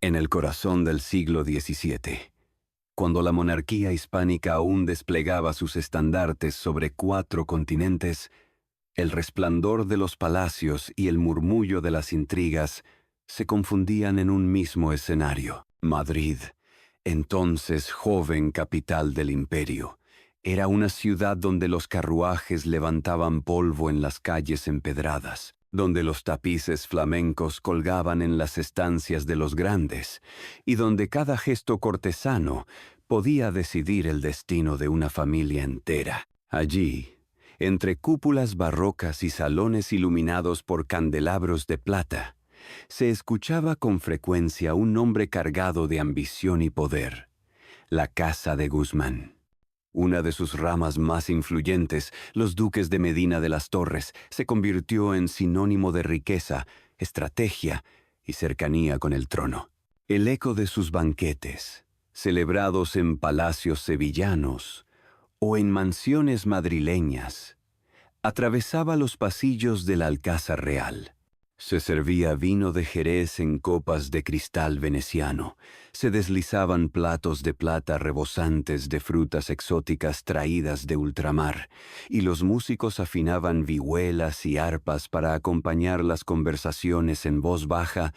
En el corazón del siglo XVII, cuando la monarquía hispánica aún desplegaba sus estandartes sobre 4 continentes, el resplandor de los palacios y el murmullo de las intrigas se confundían en un mismo escenario. Madrid, entonces joven capital del imperio, era una ciudad donde los carruajes levantaban polvo en las calles empedradas, donde los tapices flamencos colgaban en las estancias de los grandes, y donde cada gesto cortesano podía decidir el destino de una familia entera. Allí, entre cúpulas barrocas y salones iluminados por candelabros de plata, se escuchaba con frecuencia un nombre cargado de ambición y poder: la Casa de Guzmán. Una de sus ramas más influyentes, los duques de Medina de las Torres, se convirtió en sinónimo de riqueza, estrategia y cercanía con el trono. El eco de sus banquetes, celebrados en palacios sevillanos o en mansiones madrileñas, atravesaba los pasillos del Alcázar Real. Se servía vino de Jerez en copas de cristal veneciano, se deslizaban platos de plata rebosantes de frutas exóticas traídas de ultramar, y los músicos afinaban vihuelas y arpas para acompañar las conversaciones en voz baja,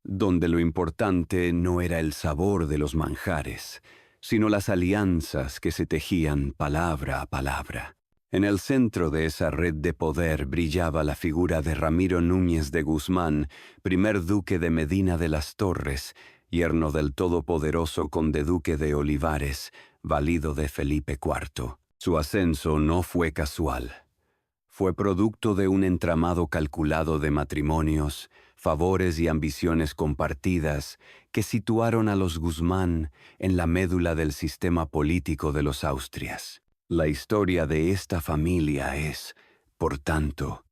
donde lo importante no era el sabor de los manjares, sino las alianzas que se tejían palabra a palabra. En el centro de esa red de poder brillaba la figura de Ramiro Núñez de Guzmán, primer duque de Medina de las Torres, yerno del todopoderoso conde-duque de Olivares, valido de Felipe IV. Su ascenso no fue casual. Fue producto de un entramado calculado de matrimonios, favores y ambiciones compartidas que situaron a los Guzmán en la médula del sistema político de los Austrias. La historia de esta familia es, por tanto,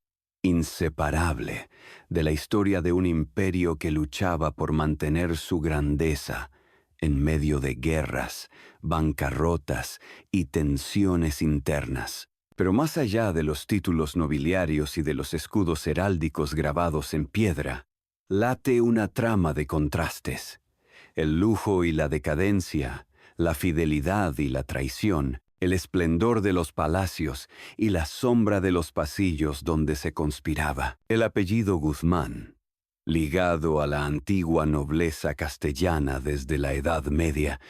inseparable de la historia de un imperio que luchaba por mantener su grandeza en medio de guerras, bancarrotas y tensiones internas. Pero más allá de los títulos nobiliarios y de los escudos heráldicos grabados en piedra, late una trama de contrastes. El lujo y la decadencia, la fidelidad y la traición, el esplendor de los palacios y la sombra de los pasillos donde se conspiraba. El apellido Guzmán, ligado a la antigua nobleza castellana desde la Edad Media,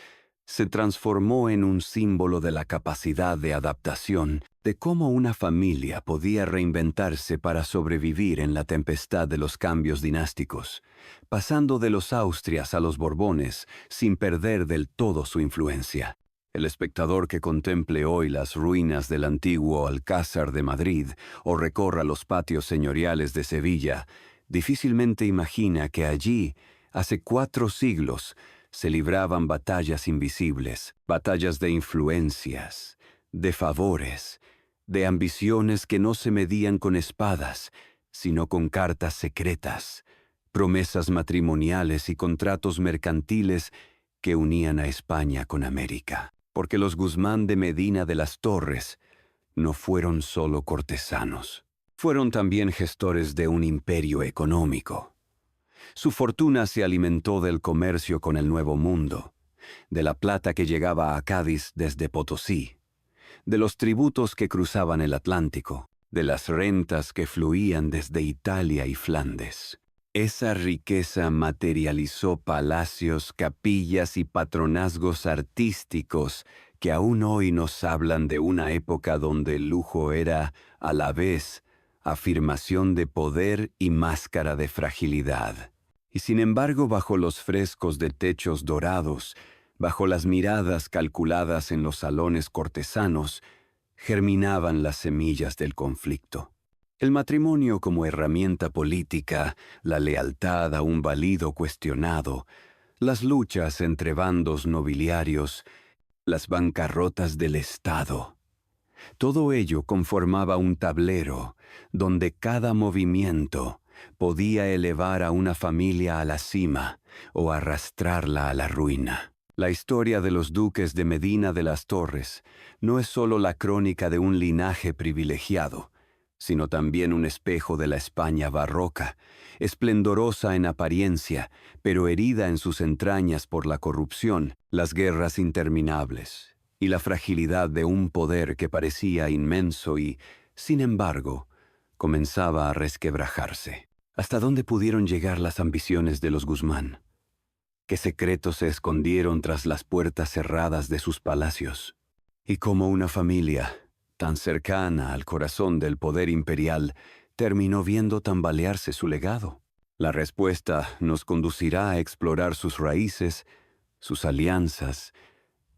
se transformó en un símbolo de la capacidad de adaptación, de cómo una familia podía reinventarse para sobrevivir en la tempestad de los cambios dinásticos, pasando de los Austrias a los Borbones sin perder del todo su influencia. El espectador que contemple hoy las ruinas del antiguo Alcázar de Madrid o recorra los patios señoriales de Sevilla, difícilmente imagina que allí, hace 4 siglos, se libraban batallas invisibles, batallas de influencias, de favores, de ambiciones que no se medían con espadas, sino con cartas secretas, promesas matrimoniales y contratos mercantiles que unían a España con América. Porque los Guzmán de Medina de las Torres no fueron solo cortesanos, fueron también gestores de un imperio económico. Su fortuna se alimentó del comercio con el Nuevo Mundo, de la plata que llegaba a Cádiz desde Potosí, de los tributos que cruzaban el Atlántico, de las rentas que fluían desde Italia y Flandes. Esa riqueza materializó palacios, capillas y patronazgos artísticos que aún hoy nos hablan de una época donde el lujo era, a la vez, afirmación de poder y máscara de fragilidad. Y sin embargo, bajo los frescos de techos dorados, bajo las miradas calculadas en los salones cortesanos, germinaban las semillas del conflicto. El matrimonio como herramienta política, la lealtad a un valido cuestionado, las luchas entre bandos nobiliarios, las bancarrotas del Estado. Todo ello conformaba un tablero donde cada movimiento podía elevar a una familia a la cima o arrastrarla a la ruina. La historia de los duques de Medina de las Torres no es solo la crónica de un linaje privilegiado, sino también un espejo de la España barroca, esplendorosa en apariencia, pero herida en sus entrañas por la corrupción, las guerras interminables y la fragilidad de un poder que parecía inmenso y, sin embargo, comenzaba a resquebrajarse. ¿Hasta dónde pudieron llegar las ambiciones de los Guzmán? ¿Qué secretos se escondieron tras las puertas cerradas de sus palacios? Y cómo una familia, tan cercana al corazón del poder imperial, terminó viendo tambalearse su legado. La respuesta nos conducirá a explorar sus raíces, sus alianzas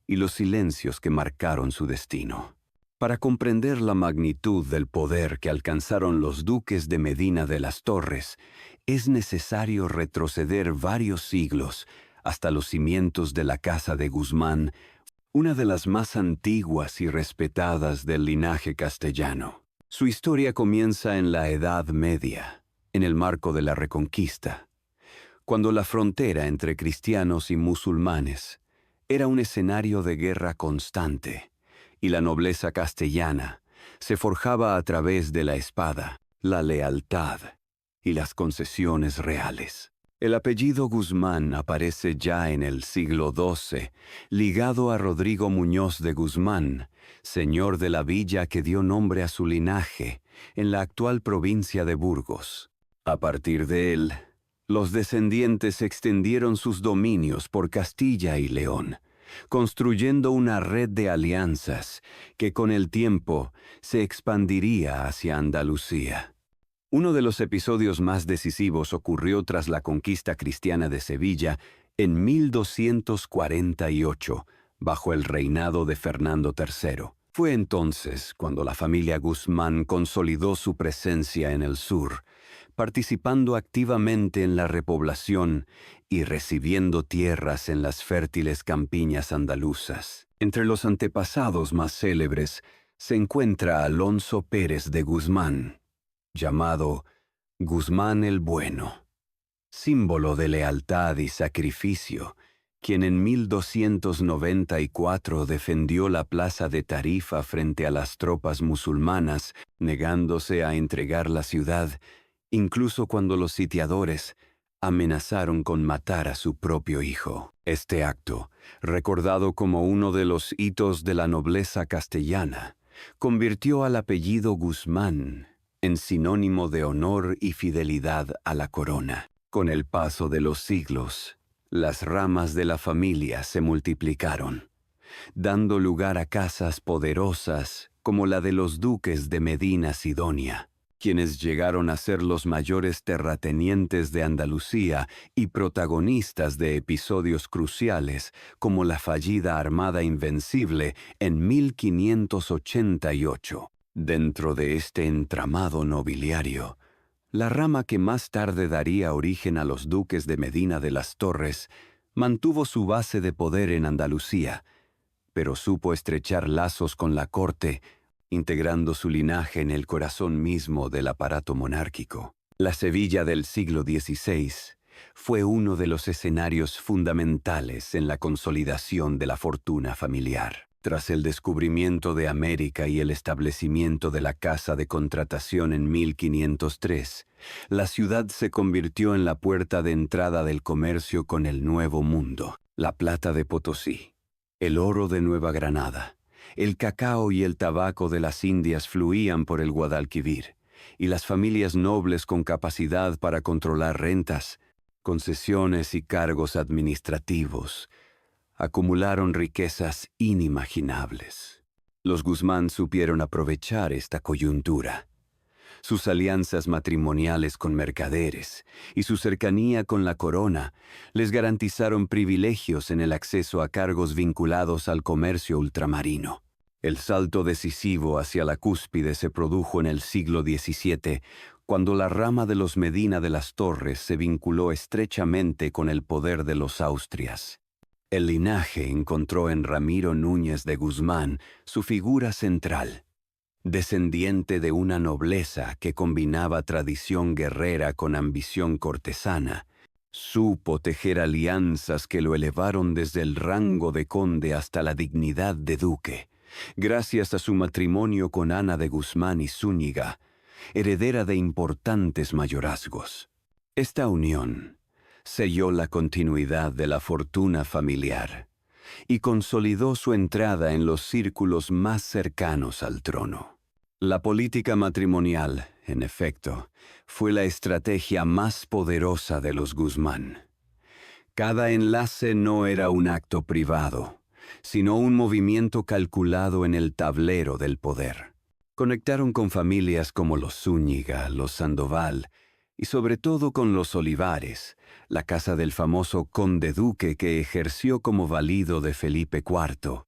y los silencios que marcaron su destino. Para comprender la magnitud del poder que alcanzaron los duques de Medina de las Torres, es necesario retroceder varios siglos hasta los cimientos de la Casa de Guzmán, una de las más antiguas y respetadas del linaje castellano. Su historia comienza en la Edad Media, en el marco de la Reconquista, cuando la frontera entre cristianos y musulmanes era un escenario de guerra constante, y la nobleza castellana se forjaba a través de la espada, la lealtad y las concesiones reales. El apellido Guzmán aparece ya en el siglo XII, ligado a Rodrigo Muñoz de Guzmán, señor de la villa que dio nombre a su linaje, en la actual provincia de Burgos. A partir de él, los descendientes extendieron sus dominios por Castilla y León, construyendo una red de alianzas que con el tiempo se expandiría hacia Andalucía. Uno de los episodios más decisivos ocurrió tras la conquista cristiana de Sevilla en 1248, bajo el reinado de Fernando III. Fue entonces cuando la familia Guzmán consolidó su presencia en el sur, participando activamente en la repoblación y recibiendo tierras en las fértiles campiñas andaluzas. Entre los antepasados más célebres se encuentra Alonso Pérez de Guzmán, llamado Guzmán el Bueno, símbolo de lealtad y sacrificio, quien en 1294 defendió la plaza de Tarifa frente a las tropas musulmanas, negándose a entregar la ciudad, incluso cuando los sitiadores amenazaron con matar a su propio hijo. Este acto, recordado como uno de los hitos de la nobleza castellana, convirtió al apellido Guzmán en sinónimo de honor y fidelidad a la corona. Con el paso de los siglos, las ramas de la familia se multiplicaron, dando lugar a casas poderosas como la de los duques de Medina Sidonia, quienes llegaron a ser los mayores terratenientes de Andalucía y protagonistas de episodios cruciales como la fallida Armada Invencible en 1588. Dentro de este entramado nobiliario, la rama que más tarde daría origen a los duques de Medina de las Torres mantuvo su base de poder en Andalucía, pero supo estrechar lazos con la corte, integrando su linaje en el corazón mismo del aparato monárquico. La Sevilla del siglo XVI fue uno de los escenarios fundamentales en la consolidación de la fortuna familiar. Tras el descubrimiento de América y el establecimiento de la Casa de Contratación en 1503, la ciudad se convirtió en la puerta de entrada del comercio con el Nuevo Mundo. La plata de Potosí, el oro de Nueva Granada, el cacao y el tabaco de las Indias fluían por el Guadalquivir, y las familias nobles con capacidad para controlar rentas, concesiones y cargos administrativos acumularon riquezas inimaginables. Los Guzmán supieron aprovechar esta coyuntura. Sus alianzas matrimoniales con mercaderes y su cercanía con la corona les garantizaron privilegios en el acceso a cargos vinculados al comercio ultramarino. El salto decisivo hacia la cúspide se produjo en el siglo XVII, cuando la rama de los Medina de las Torres se vinculó estrechamente con el poder de los Austrias. El linaje encontró en Ramiro Núñez de Guzmán su figura central. Descendiente de una nobleza que combinaba tradición guerrera con ambición cortesana, supo tejer alianzas que lo elevaron desde el rango de conde hasta la dignidad de duque, gracias a su matrimonio con Ana de Guzmán y Zúñiga, heredera de importantes mayorazgos. Esta unión selló la continuidad de la fortuna familiar y consolidó su entrada en los círculos más cercanos al trono. La política matrimonial, en efecto, fue la estrategia más poderosa de los Guzmán. Cada enlace no era un acto privado, sino un movimiento calculado en el tablero del poder. Conectaron con familias como los Zúñiga, los Sandoval y sobre todo con los Olivares, la casa del famoso conde duque que ejerció como valido de Felipe IV.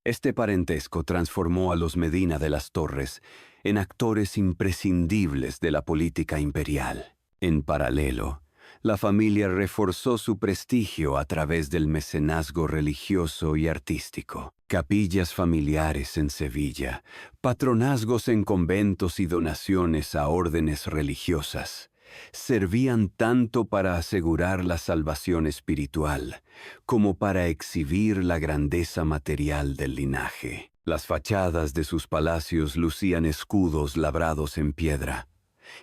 Este parentesco transformó a los Medina de las Torres en actores imprescindibles de la política imperial. En paralelo, la familia reforzó su prestigio a través del mecenazgo religioso y artístico. Capillas familiares en Sevilla, patronazgos en conventos y donaciones a órdenes religiosas servían tanto para asegurar la salvación espiritual como para exhibir la grandeza material del linaje. Las fachadas de sus palacios lucían escudos labrados en piedra,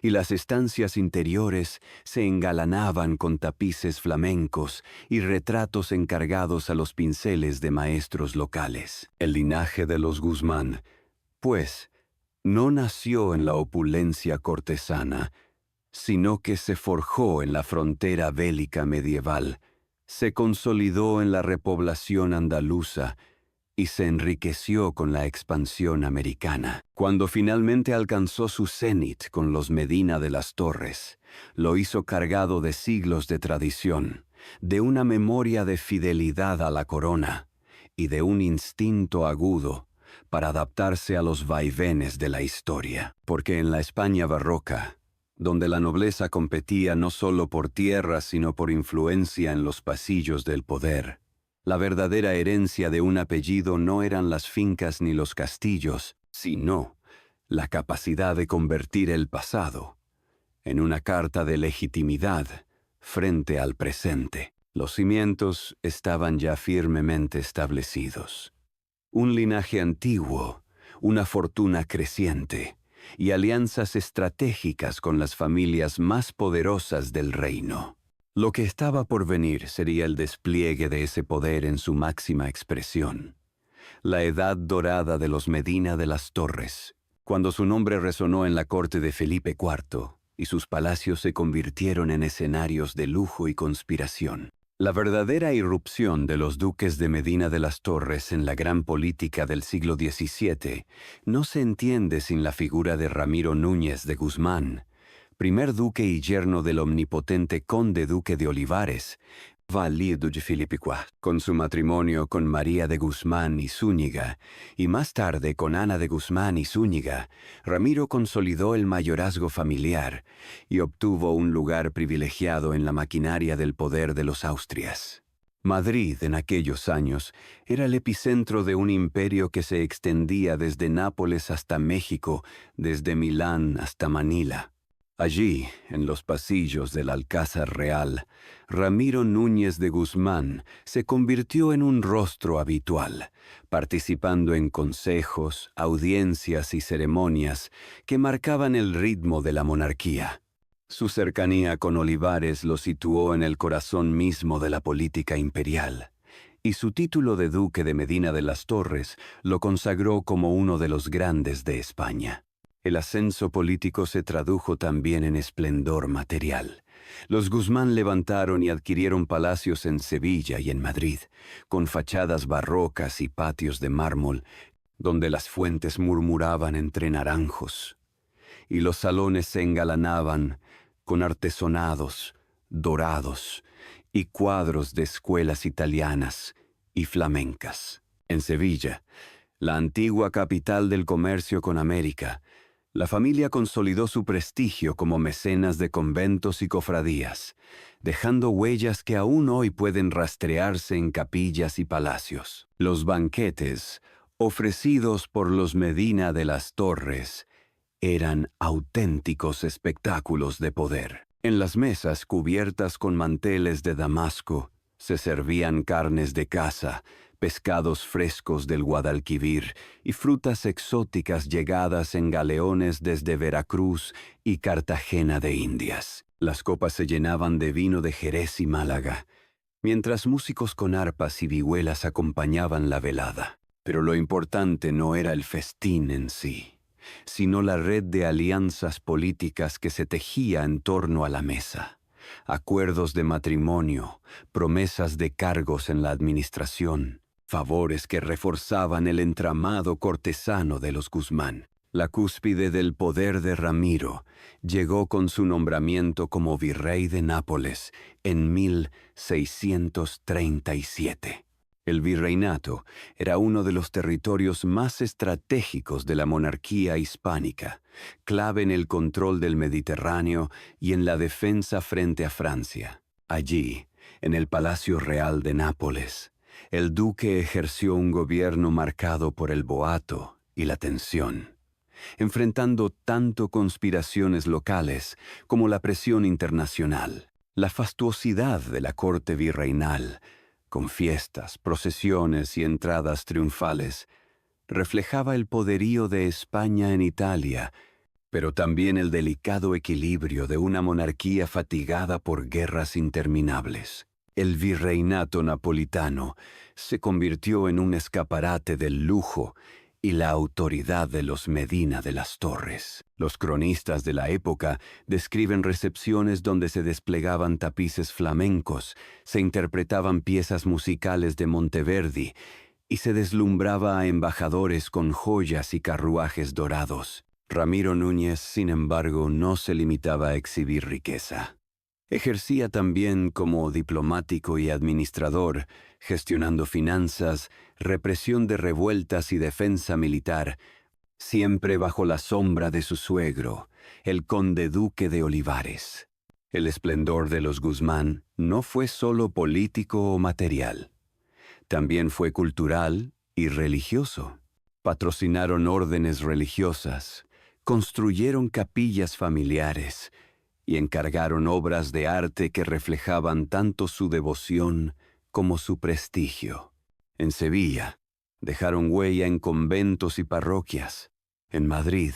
y las estancias interiores se engalanaban con tapices flamencos y retratos encargados a los pinceles de maestros locales. El linaje de los Guzmán, pues, no nació en la opulencia cortesana, sino que se forjó en la frontera bélica medieval, se consolidó en la repoblación andaluza y se enriqueció con la expansión americana. Cuando finalmente alcanzó su cenit con los Medina de las Torres, lo hizo cargado de siglos de tradición, de una memoria de fidelidad a la corona y de un instinto agudo para adaptarse a los vaivenes de la historia. Porque en la España barroca, donde la nobleza competía no solo por tierra sino por influencia en los pasillos del poder, la verdadera herencia de un apellido no eran las fincas ni los castillos, sino la capacidad de convertir el pasado en una carta de legitimidad frente al presente. Los cimientos estaban ya firmemente establecidos. Un linaje antiguo, una fortuna creciente y alianzas estratégicas con las familias más poderosas del reino. Lo que estaba por venir sería el despliegue de ese poder en su máxima expresión. La edad dorada de los Medina de las Torres, cuando su nombre resonó en la corte de Felipe IV y sus palacios se convirtieron en escenarios de lujo y conspiración. La verdadera irrupción de los duques de Medina de las Torres en la gran política del siglo XVII no se entiende sin la figura de Ramiro Núñez de Guzmán, primer duque y yerno del omnipotente conde duque de Olivares, valido de Felipe IV, con su matrimonio con María de Guzmán y Zúñiga, y más tarde con Ana de Guzmán y Zúñiga. Ramiro consolidó el mayorazgo familiar y obtuvo un lugar privilegiado en la maquinaria del poder de los Austrias. Madrid, en aquellos años, era el epicentro de un imperio que se extendía desde Nápoles hasta México, desde Milán hasta Manila. Allí, en los pasillos del Alcázar Real, Ramiro Núñez de Guzmán se convirtió en un rostro habitual, participando en consejos, audiencias y ceremonias que marcaban el ritmo de la monarquía. Su cercanía con Olivares lo situó en el corazón mismo de la política imperial, y su título de duque de Medina de las Torres lo consagró como uno de los grandes de España. El ascenso político se tradujo también en esplendor material. Los Guzmán levantaron y adquirieron palacios en Sevilla y en Madrid, con fachadas barrocas y patios de mármol, donde las fuentes murmuraban entre naranjos, y los salones se engalanaban con artesonados, dorados y cuadros de escuelas italianas y flamencas. En Sevilla, la antigua capital del comercio con América, la familia consolidó su prestigio como mecenas de conventos y cofradías, dejando huellas que aún hoy pueden rastrearse en capillas y palacios. Los banquetes, ofrecidos por los Medina de las Torres, eran auténticos espectáculos de poder. En las mesas cubiertas con manteles de damasco, se servían carnes de caza, pescados frescos del Guadalquivir y frutas exóticas llegadas en galeones desde Veracruz y Cartagena de Indias. Las copas se llenaban de vino de Jerez y Málaga, mientras músicos con arpas y vihuelas acompañaban la velada. Pero lo importante no era el festín en sí, sino la red de alianzas políticas que se tejía en torno a la mesa. Acuerdos de matrimonio, promesas de cargos en la administración, favores que reforzaban el entramado cortesano de los Guzmán. La cúspide del poder de Ramiro llegó con su nombramiento como virrey de Nápoles en 1637. El virreinato era uno de los territorios más estratégicos de la monarquía hispánica, clave en el control del Mediterráneo y en la defensa frente a Francia. Allí, en el Palacio Real de Nápoles, el duque ejerció un gobierno marcado por el boato y la tensión, enfrentando tanto conspiraciones locales como la presión internacional. La fastuosidad de la corte virreinal, con fiestas, procesiones y entradas triunfales, reflejaba el poderío de España en Italia, pero también el delicado equilibrio de una monarquía fatigada por guerras interminables. El virreinato napolitano se convirtió en un escaparate del lujo y la autoridad de los Medina de las Torres. Los cronistas de la época describen recepciones donde se desplegaban tapices flamencos, se interpretaban piezas musicales de Monteverdi y se deslumbraba a embajadores con joyas y carruajes dorados. Ramiro Núñez, sin embargo, no se limitaba a exhibir riqueza. Ejercía también como diplomático y administrador, gestionando finanzas, represión de revueltas y defensa militar, siempre bajo la sombra de su suegro, el conde duque de Olivares. El esplendor de los Guzmán no fue solo político o material, también fue cultural y religioso. Patrocinaron órdenes religiosas, construyeron capillas familiares y encargaron obras de arte que reflejaban tanto su devoción como su prestigio. En Sevilla, dejaron huella en conventos y parroquias. En Madrid,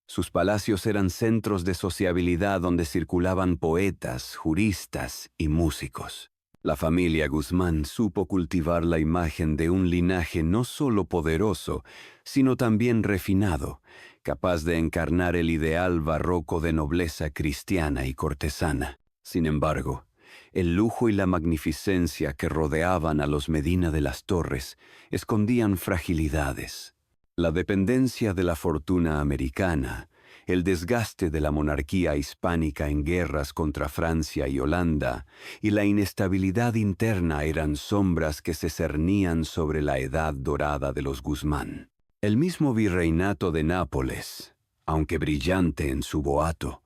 sus palacios eran centros de sociabilidad donde circulaban poetas, juristas y músicos. La familia Guzmán supo cultivar la imagen de un linaje no solo poderoso, sino también refinado, capaz de encarnar el ideal barroco de nobleza cristiana y cortesana. Sin embargo, el lujo y la magnificencia que rodeaban a los Medina de las Torres escondían fragilidades. La dependencia de la fortuna americana, el desgaste de la monarquía hispánica en guerras contra Francia y Holanda, y la inestabilidad interna eran sombras que se cernían sobre la edad dorada de los Guzmán. El mismo virreinato de Nápoles, aunque brillante en su boato,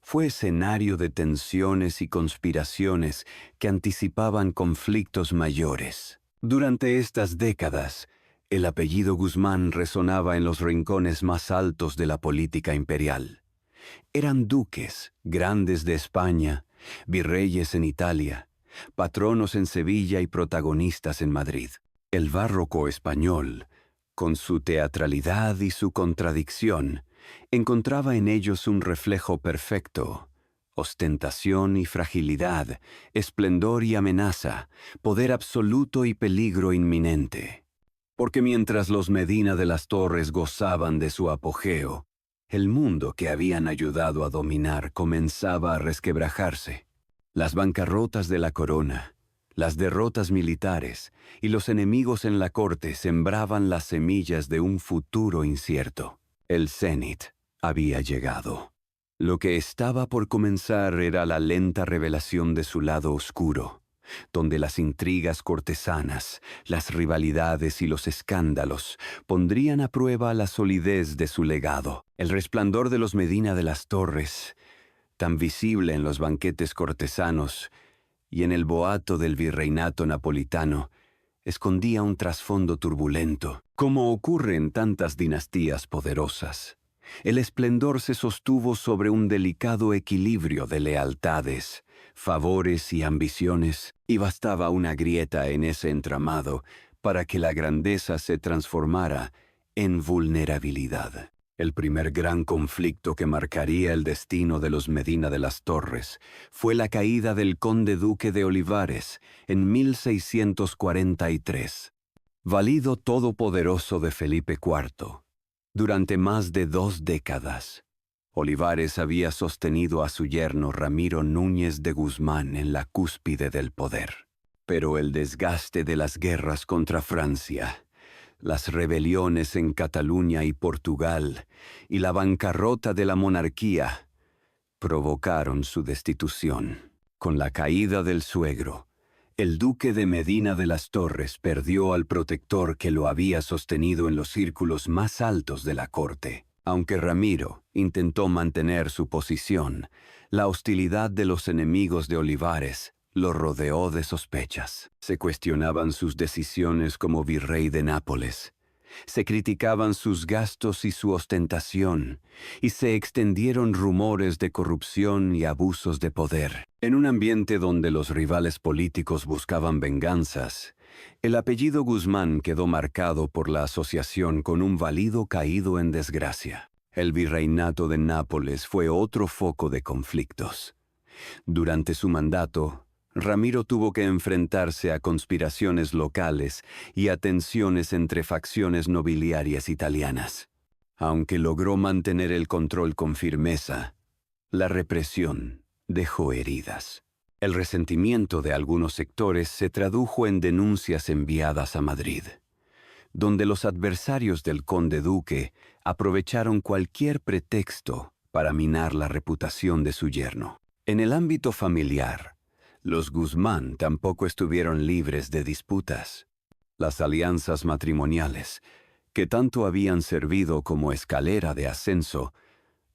fue escenario de tensiones y conspiraciones que anticipaban conflictos mayores. Durante estas décadas, el apellido Guzmán resonaba en los rincones más altos de la política imperial. Eran duques, grandes de España, virreyes en Italia, patronos en Sevilla y protagonistas en Madrid. El barroco español, con su teatralidad y su contradicción, encontraba en ellos un reflejo perfecto: ostentación y fragilidad, esplendor y amenaza, poder absoluto y peligro inminente. Porque mientras los Medina de las Torres gozaban de su apogeo, el mundo que habían ayudado a dominar comenzaba a resquebrajarse. Las bancarrotas de la corona, las derrotas militares y los enemigos en la corte sembraban las semillas de un futuro incierto. El cenit había llegado. Lo que estaba por comenzar era la lenta revelación de su lado oscuro, donde las intrigas cortesanas, las rivalidades y los escándalos pondrían a prueba la solidez de su legado. El resplandor de los Medina de las Torres, tan visible en los banquetes cortesanos y en el boato del virreinato napolitano, escondía un trasfondo turbulento, como ocurre en tantas dinastías poderosas. El esplendor se sostuvo sobre un delicado equilibrio de lealtades, favores y ambiciones, y bastaba una grieta en ese entramado para que la grandeza se transformara en vulnerabilidad. El primer gran conflicto que marcaría el destino de los Medina de las Torres fue la caída del conde duque de Olivares en 1643. Valido todopoderoso de Felipe IV, durante más de 2 décadas, Olivares había sostenido a su yerno Ramiro Núñez de Guzmán en la cúspide del poder. Pero el desgaste de las guerras contra Francia, las rebeliones en Cataluña y Portugal y la bancarrota de la monarquía provocaron su destitución. Con la caída del suegro, el duque de Medina de las Torres perdió al protector que lo había sostenido en los círculos más altos de la corte. Aunque Ramiro intentó mantener su posición, la hostilidad de los enemigos de Olivares lo rodeó de sospechas. Se cuestionaban sus decisiones como virrey de Nápoles. Se criticaban sus gastos y su ostentación, y se extendieron rumores de corrupción y abusos de poder. En un ambiente donde los rivales políticos buscaban venganzas, el apellido Guzmán quedó marcado por la asociación con un valido caído en desgracia. El virreinato de Nápoles fue otro foco de conflictos. Durante su mandato, Ramiro tuvo que enfrentarse a conspiraciones locales y a tensiones entre facciones nobiliarias italianas. Aunque logró mantener el control con firmeza, la represión dejó heridas. El resentimiento de algunos sectores se tradujo en denuncias enviadas a Madrid, donde los adversarios del conde duque aprovecharon cualquier pretexto para minar la reputación de su yerno. En el ámbito familiar, los Guzmán tampoco estuvieron libres de disputas. Las alianzas matrimoniales, que tanto habían servido como escalera de ascenso,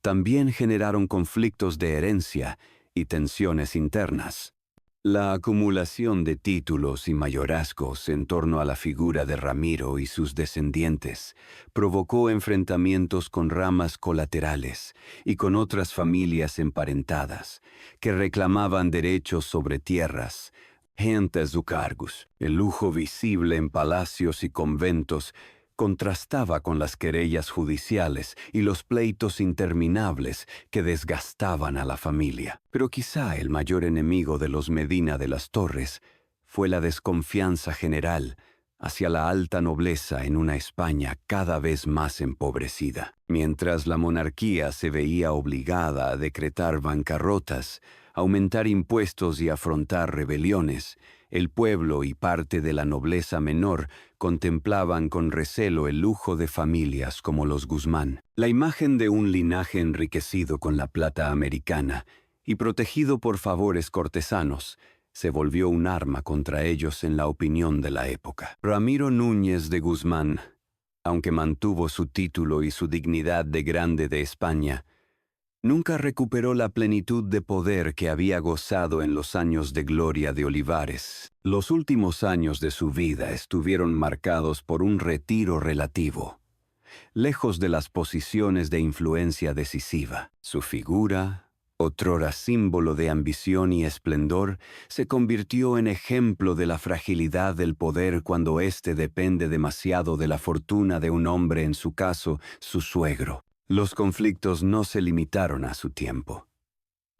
también generaron conflictos de herencia y tensiones internas. La acumulación de títulos y mayorazgos en torno a la figura de Ramiro y sus descendientes provocó enfrentamientos con ramas colaterales y con otras familias emparentadas que reclamaban derechos sobre tierras, gentes u cargos. El lujo visible en palacios y conventos contrastaba con las querellas judiciales y los pleitos interminables que desgastaban a la familia. Pero quizá el mayor enemigo de los Medina de las Torres fue la desconfianza general hacia la alta nobleza en una España cada vez más empobrecida. Mientras la monarquía se veía obligada a decretar bancarrotas, aumentar impuestos y afrontar rebeliones, el pueblo y parte de la nobleza menor contemplaban con recelo el lujo de familias como los Guzmán. La imagen de un linaje enriquecido con la plata americana y protegido por favores cortesanos se volvió un arma contra ellos en la opinión de la época. Ramiro Núñez de Guzmán, aunque mantuvo su título y su dignidad de grande de España, nunca recuperó la plenitud de poder que había gozado en los años de gloria de Olivares. Los últimos años de su vida estuvieron marcados por un retiro relativo, lejos de las posiciones de influencia decisiva. Su figura, otrora símbolo de ambición y esplendor, se convirtió en ejemplo de la fragilidad del poder cuando éste depende demasiado de la fortuna de un hombre, en su caso, su suegro. Los conflictos no se limitaron a su tiempo.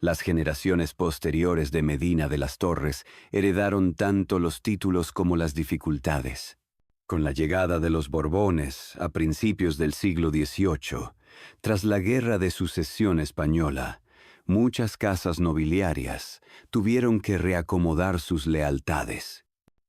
Las generaciones posteriores de Medina de las Torres heredaron tanto los títulos como las dificultades. Con la llegada de los Borbones a principios del siglo XVIII, tras la Guerra de Sucesión Española, muchas casas nobiliarias tuvieron que reacomodar sus lealtades.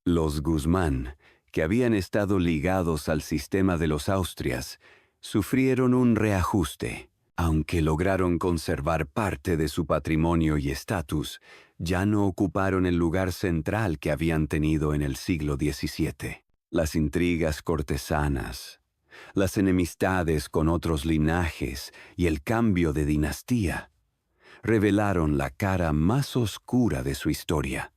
Los Guzmán, que habían estado ligados al sistema de los Austrias, sufrieron un reajuste. Aunque lograron conservar parte de su patrimonio y estatus, ya no ocuparon el lugar central que habían tenido en el siglo XVII. Las intrigas cortesanas, las enemistades con otros linajes y el cambio de dinastía revelaron la cara más oscura de su historia.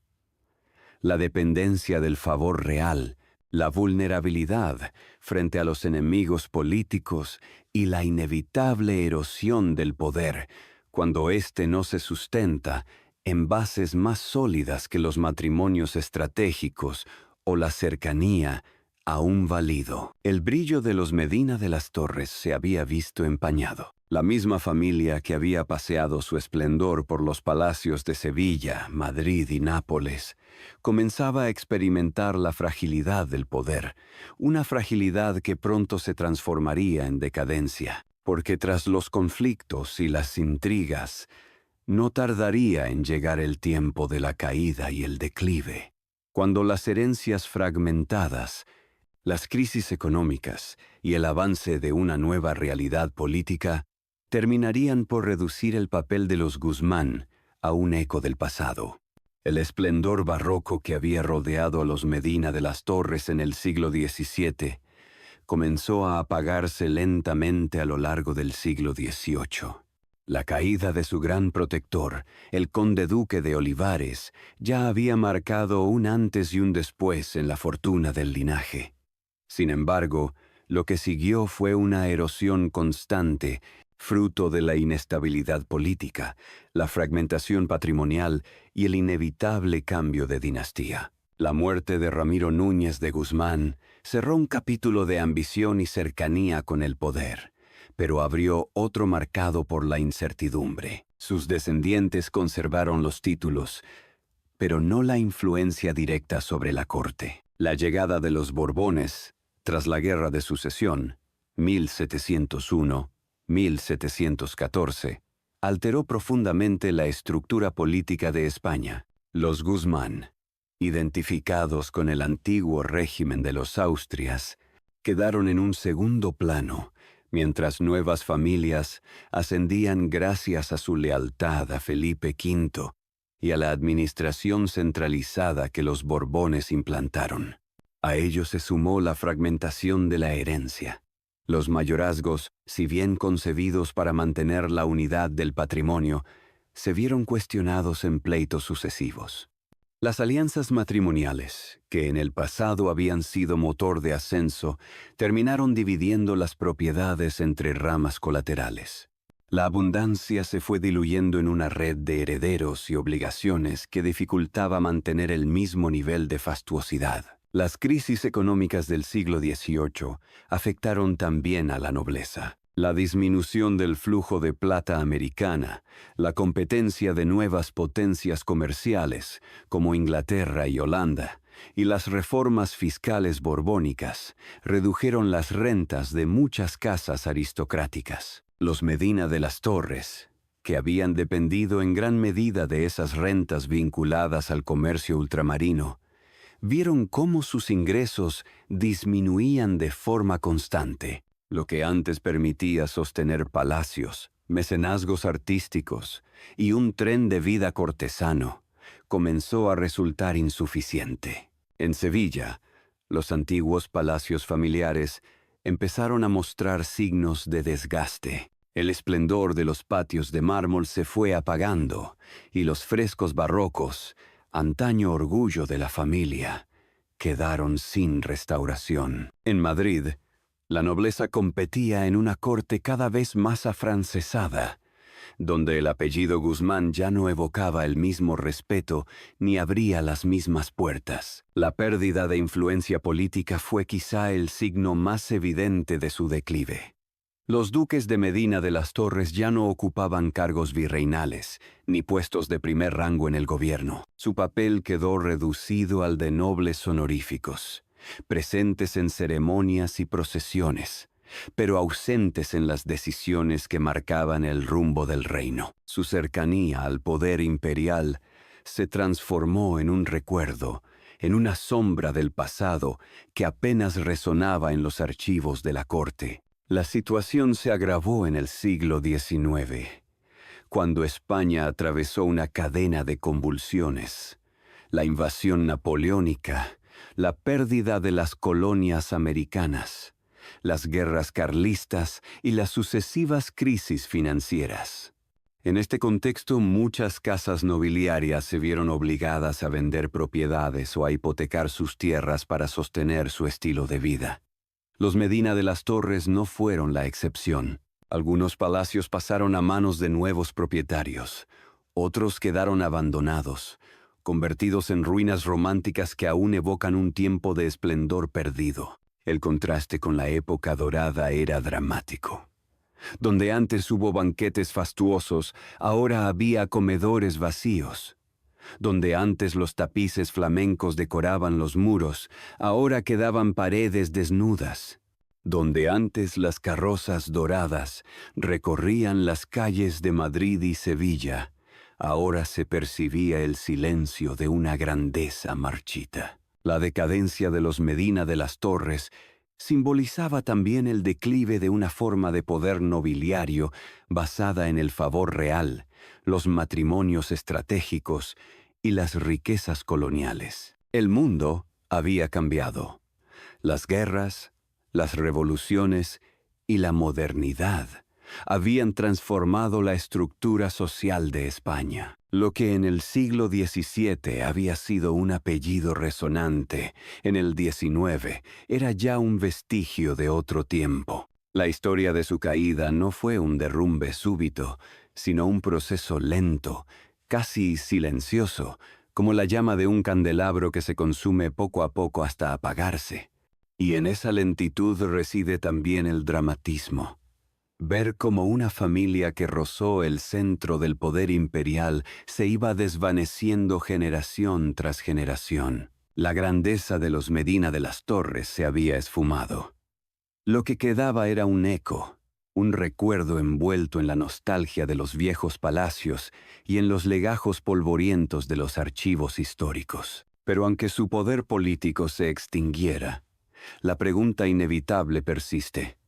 La dependencia del favor real, la vulnerabilidad frente a los enemigos políticos y la inevitable erosión del poder cuando éste no se sustenta en bases más sólidas que los matrimonios estratégicos o la cercanía aún válido. El brillo de los Medina de las Torres se había visto empañado. La misma familia que había paseado su esplendor por los palacios de Sevilla, Madrid y Nápoles, comenzaba a experimentar la fragilidad del poder, una fragilidad que pronto se transformaría en decadencia, porque tras los conflictos y las intrigas, no tardaría en llegar el tiempo de la caída y el declive, cuando las herencias fragmentadas, las crisis económicas y el avance de una nueva realidad política terminarían por reducir el papel de los Guzmán a un eco del pasado. El esplendor barroco que había rodeado a los Medina de las Torres en el siglo XVII comenzó a apagarse lentamente a lo largo del siglo XVIII. La caída de su gran protector, el conde duque de Olivares, ya había marcado un antes y un después en la fortuna del linaje. Sin embargo, lo que siguió fue una erosión constante, fruto de la inestabilidad política, la fragmentación patrimonial y el inevitable cambio de dinastía. La muerte de Ramiro Núñez de Guzmán cerró un capítulo de ambición y cercanía con el poder, pero abrió otro marcado por la incertidumbre. Sus descendientes conservaron los títulos, pero no la influencia directa sobre la corte. La llegada de los Borbones, tras la Guerra de Sucesión, 1701-1714, alteró profundamente la estructura política de España. Los Guzmán, identificados con el antiguo régimen de los Austrias, quedaron en un segundo plano, mientras nuevas familias ascendían gracias a su lealtad a Felipe V y a la administración centralizada que los Borbones implantaron. A ello se sumó la fragmentación de la herencia. Los mayorazgos, si bien concebidos para mantener la unidad del patrimonio, se vieron cuestionados en pleitos sucesivos. Las alianzas matrimoniales, que en el pasado habían sido motor de ascenso, terminaron dividiendo las propiedades entre ramas colaterales. La abundancia se fue diluyendo en una red de herederos y obligaciones que dificultaba mantener el mismo nivel de fastuosidad. Las crisis económicas del siglo XVIII afectaron también a la nobleza. La disminución del flujo de plata americana, la competencia de nuevas potencias comerciales como Inglaterra y Holanda, y las reformas fiscales borbónicas redujeron las rentas de muchas casas aristocráticas. Los Medina de las Torres, que habían dependido en gran medida de esas rentas vinculadas al comercio ultramarino, vieron cómo sus ingresos disminuían de forma constante. Lo que antes permitía sostener palacios, mecenazgos artísticos y un tren de vida cortesano, comenzó a resultar insuficiente. En Sevilla, los antiguos palacios familiares empezaron a mostrar signos de desgaste. El esplendor de los patios de mármol se fue apagando y los frescos barrocos, antaño orgullo de la familia, quedaron sin restauración. En Madrid, la nobleza competía en una corte cada vez más afrancesada, donde el apellido Guzmán ya no evocaba el mismo respeto ni abría las mismas puertas. La pérdida de influencia política fue quizá el signo más evidente de su declive. Los duques de Medina de las Torres ya no ocupaban cargos virreinales, ni puestos de primer rango en el gobierno. Su papel quedó reducido al de nobles honoríficos, presentes en ceremonias y procesiones, pero ausentes en las decisiones que marcaban el rumbo del reino. Su cercanía al poder imperial se transformó en un recuerdo, en una sombra del pasado que apenas resonaba en los archivos de la corte. La situación se agravó en el siglo XIX, cuando España atravesó una cadena de convulsiones. La invasión napoleónica, la pérdida de las colonias americanas, las guerras carlistas y las sucesivas crisis financieras. En este contexto, muchas casas nobiliarias se vieron obligadas a vender propiedades o a hipotecar sus tierras para sostener su estilo de vida. Los Medina de las Torres no fueron la excepción. Algunos palacios pasaron a manos de nuevos propietarios, otros quedaron abandonados, convertidos en ruinas románticas que aún evocan un tiempo de esplendor perdido. El contraste con la época dorada era dramático. Donde antes hubo banquetes fastuosos, ahora había comedores vacíos. Donde antes los tapices flamencos decoraban los muros, ahora quedaban paredes desnudas. Donde antes las carrozas doradas recorrían las calles de Madrid y Sevilla, ahora se percibía el silencio de una grandeza marchita. La decadencia de los Medina de las Torres simbolizaba también el declive de una forma de poder nobiliario basada en el favor real, los matrimonios estratégicos y las riquezas coloniales. El mundo había cambiado. Las guerras, las revoluciones y la modernidad habían transformado la estructura social de España. Lo que en el siglo XVII había sido un apellido resonante, en el XIX era ya un vestigio de otro tiempo. La historia de su caída no fue un derrumbe súbito, sino un proceso lento, casi silencioso, como la llama de un candelabro que se consume poco a poco hasta apagarse. Y en esa lentitud reside también el dramatismo. Ver cómo una familia que rozó el centro del poder imperial se iba desvaneciendo generación tras generación. La grandeza de los Medina de las Torres se había esfumado. Lo que quedaba era un eco, un recuerdo envuelto en la nostalgia de los viejos palacios y en los legajos polvorientos de los archivos históricos. Pero aunque su poder político se extinguiera, la pregunta inevitable persiste: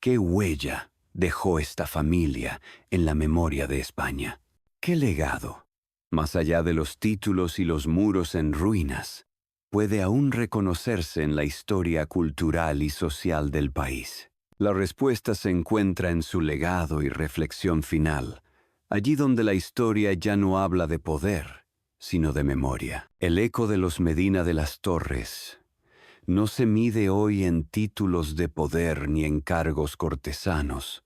¿qué huella dejó esta familia en la memoria de España? ¿Qué legado, más allá de los títulos y los muros en ruinas, puede aún reconocerse en la historia cultural y social del país? La respuesta se encuentra en su legado y reflexión final, allí donde la historia ya no habla de poder, sino de memoria. El eco de los Medina de las Torres no se mide hoy en títulos de poder ni en cargos cortesanos,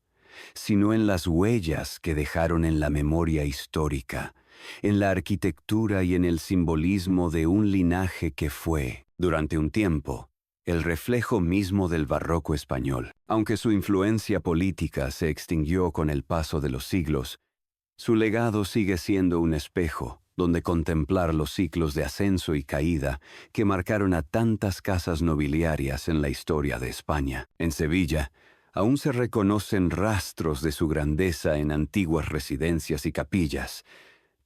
sino en las huellas que dejaron en la memoria histórica, en la arquitectura y en el simbolismo de un linaje que fue, durante un tiempo, el reflejo mismo del barroco español. Aunque su influencia política se extinguió con el paso de los siglos, su legado sigue siendo un espejo donde contemplar los ciclos de ascenso y caída que marcaron a tantas casas nobiliarias en la historia de España. En Sevilla, aún se reconocen rastros de su grandeza en antiguas residencias y capillas,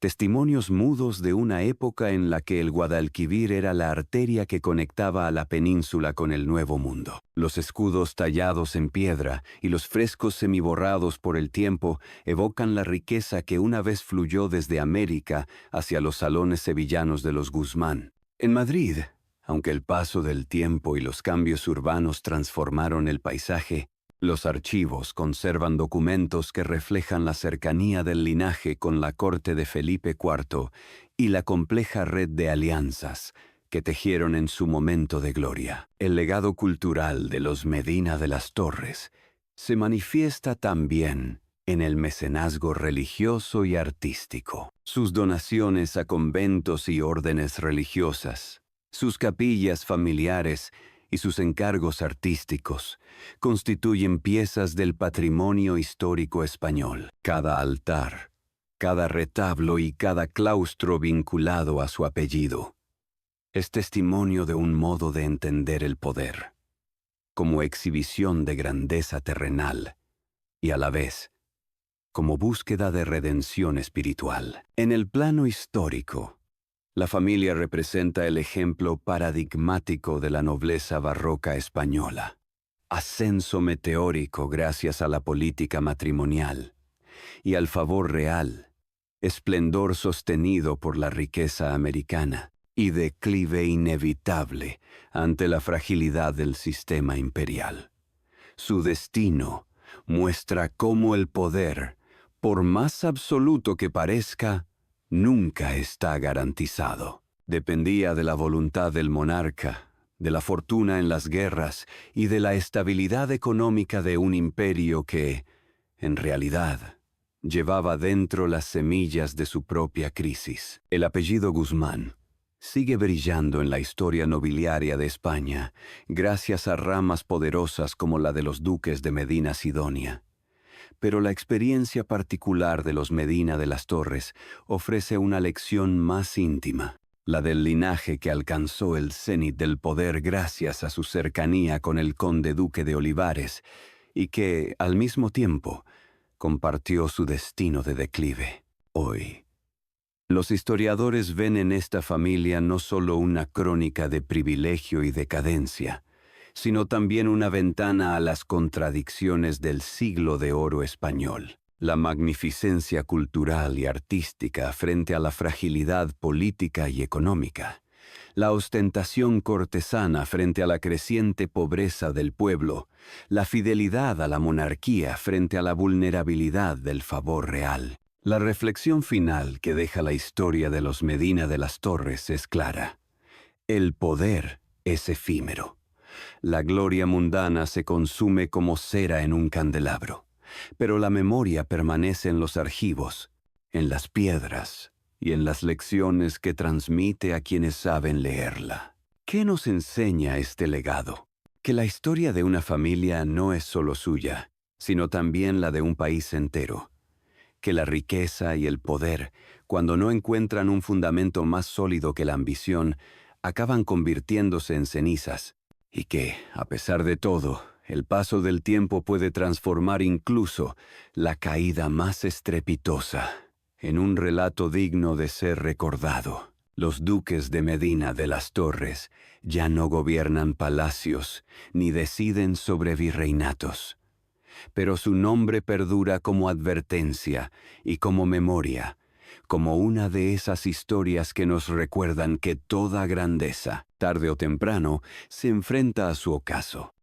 testimonios mudos de una época en la que el Guadalquivir era la arteria que conectaba a la península con el Nuevo Mundo. Los escudos tallados en piedra y los frescos semiborrados por el tiempo evocan la riqueza que una vez fluyó desde América hacia los salones sevillanos de los Guzmán. En Madrid, aunque el paso del tiempo y los cambios urbanos transformaron el paisaje, los archivos conservan documentos que reflejan la cercanía del linaje con la corte de Felipe IV y la compleja red de alianzas que tejieron en su momento de gloria. El legado cultural de los Medina de las Torres se manifiesta también en el mecenazgo religioso y artístico. Sus donaciones a conventos y órdenes religiosas, sus capillas familiares y sus encargos artísticos constituyen piezas del patrimonio histórico español. Cada altar, cada retablo y cada claustro vinculado a su apellido es testimonio de un modo de entender el poder, como exhibición de grandeza terrenal y a la vez como búsqueda de redención espiritual. En el plano histórico, la familia representa el ejemplo paradigmático de la nobleza barroca española. Ascenso meteórico gracias a la política matrimonial y al favor real, esplendor sostenido por la riqueza americana y declive inevitable ante la fragilidad del sistema imperial. Su destino muestra cómo el poder, por más absoluto que parezca, nunca está garantizado. Dependía de la voluntad del monarca, de la fortuna en las guerras y de la estabilidad económica de un imperio que, en realidad, llevaba dentro las semillas de su propia crisis. El apellido Guzmán sigue brillando en la historia nobiliaria de España gracias a ramas poderosas como la de los duques de Medina Sidonia. Pero la experiencia particular de los Medina de las Torres ofrece una lección más íntima, la del linaje que alcanzó el cenit del poder gracias a su cercanía con el conde duque de Olivares y que, al mismo tiempo, compartió su destino de declive. Hoy, los historiadores ven en esta familia no solo una crónica de privilegio y decadencia, sino también una ventana a las contradicciones del siglo de oro español. La magnificencia cultural y artística frente a la fragilidad política y económica. La ostentación cortesana frente a la creciente pobreza del pueblo. La fidelidad a la monarquía frente a la vulnerabilidad del favor real. La reflexión final que deja la historia de los Medina de las Torres es clara. El poder es efímero. La gloria mundana se consume como cera en un candelabro, pero la memoria permanece en los archivos, en las piedras y en las lecciones que transmite a quienes saben leerla. ¿Qué nos enseña este legado? Que la historia de una familia no es solo suya, sino también la de un país entero. Que la riqueza y el poder, cuando no encuentran un fundamento más sólido que la ambición, acaban convirtiéndose en cenizas. Y que, a pesar de todo, el paso del tiempo puede transformar incluso la caída más estrepitosa en un relato digno de ser recordado. Los duques de Medina de las Torres ya no gobiernan palacios ni deciden sobre virreinatos, pero su nombre perdura como advertencia y como memoria, como una de esas historias que nos recuerdan que toda grandeza, tarde o temprano, se enfrenta a su ocaso.